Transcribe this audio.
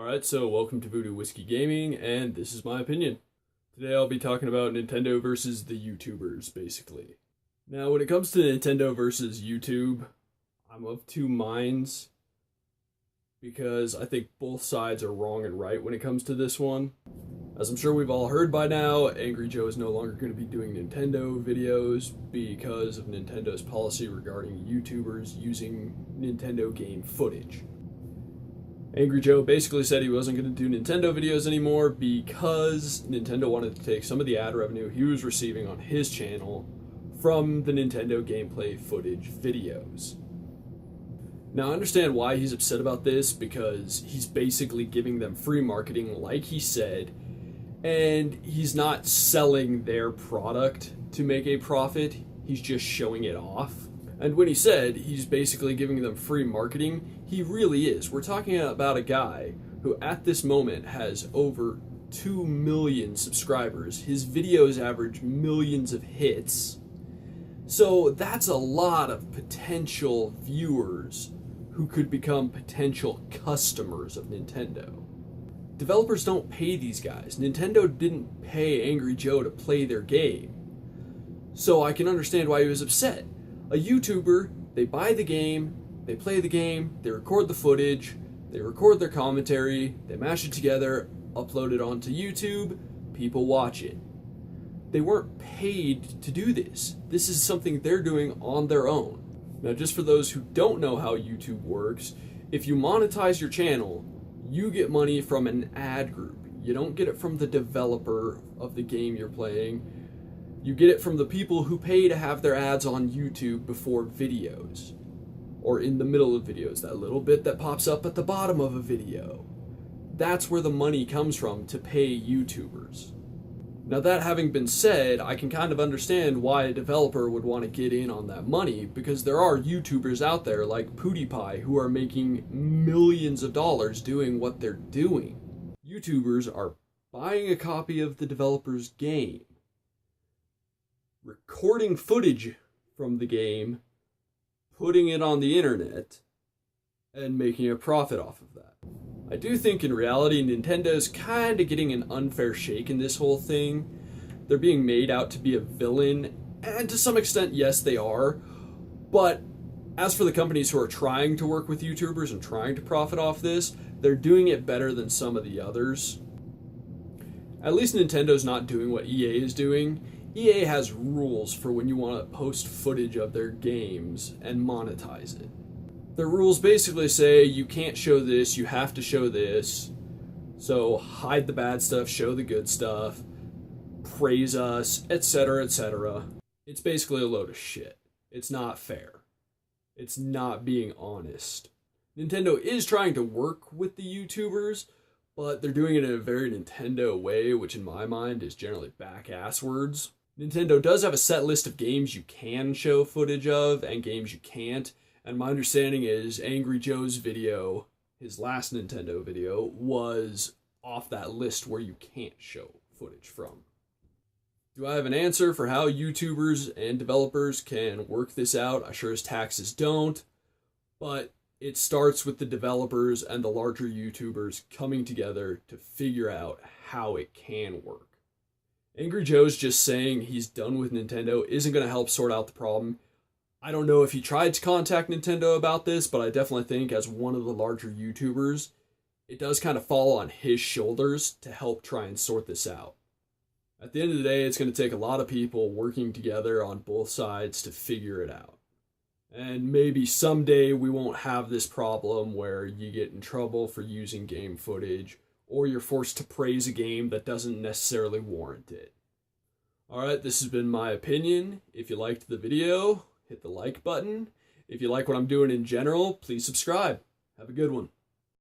Alright, so welcome to Voodoo Whiskey Gaming, and this is my opinion. Today I'll be talking about Nintendo versus the YouTubers, basically. Now, when it comes to Nintendo versus YouTube, I'm of two minds, because I think both sides are wrong and right when it comes to this one. As I'm sure we've all heard by now, Angry Joe is no longer going to be doing Nintendo videos because of Nintendo's policy regarding YouTubers using Nintendo game footage. Angry Joe basically said he wasn't going to do Nintendo videos anymore because Nintendo wanted to take some of the ad revenue he was receiving on his channel from the Nintendo gameplay footage videos. Now, I understand why he's upset about this, because he's basically giving them free marketing, like he said, and he's not selling their product to make a profit, he's just showing it off. And when he said he's basically giving them free marketing, he really is. We're talking about a guy who at this moment has over 2 million subscribers. His videos average millions of hits. So that's a lot of potential viewers who could become potential customers of Nintendo. Developers don't pay these guys. Nintendo didn't pay Angry Joe to play their game. So I can understand why he was upset. A YouTuber, they buy the game, they play the game, they record the footage, they record their commentary, they mash it together, upload it onto YouTube, people watch it. They weren't paid to do this. This is something they're doing on their own. Now, just for those who don't know how YouTube works, if you monetize your channel, you get money from an ad group. You don't get it from the developer of the game you're playing. You get it from the people who pay to have their ads on YouTube before videos, or in the middle of videos, that little bit that pops up at the bottom of a video. That's where the money comes from to pay YouTubers. Now, that having been said, I can kind of understand why a developer would want to get in on that money, because there are YouTubers out there like PewDiePie who are making millions of dollars doing what they're doing. YouTubers are buying a copy of the developer's game, recording footage from the game, putting it on the internet, and making a profit off of that. I do think in reality Nintendo's kind of getting an unfair shake in this whole thing. They're being made out to be a villain, and to some extent, yes, they are. But as for the companies who are trying to work with YouTubers and trying to profit off this, they're doing it better than some of the others. At least Nintendo's not doing what EA is doing. EA has rules for when you want to post footage of their games and monetize it. The rules basically say you can't show this, you have to show this. So hide the bad stuff, show the good stuff, praise us, etc., etc. It's basically a load of shit. It's not fair. It's not being honest. Nintendo is trying to work with the YouTubers, but they're doing it in a very Nintendo way, which in my mind is generally back-asswards. Nintendo does have a set list of games you can show footage of and games you can't, and my understanding is Angry Joe's video, his last Nintendo video, was off that list where you can't show footage from. Do I have an answer for how YouTubers and developers can work this out? I sure as taxes don't, but it starts with the developers and the larger YouTubers coming together to figure out how it can work. Angry Joe's just saying he's done with Nintendo isn't going to help sort out the problem. I don't know if he tried to contact Nintendo about this, but I definitely think as one of the larger YouTubers, it does kind of fall on his shoulders to help try and sort this out. At the end of the day, it's going to take a lot of people working together on both sides to figure it out. And maybe someday we won't have this problem where you get in trouble for using game footage, or you're forced to praise a game that doesn't necessarily warrant it. Alright, this has been my opinion. If you liked the video, hit the like button. If you like what I'm doing in general, please subscribe. Have a good one.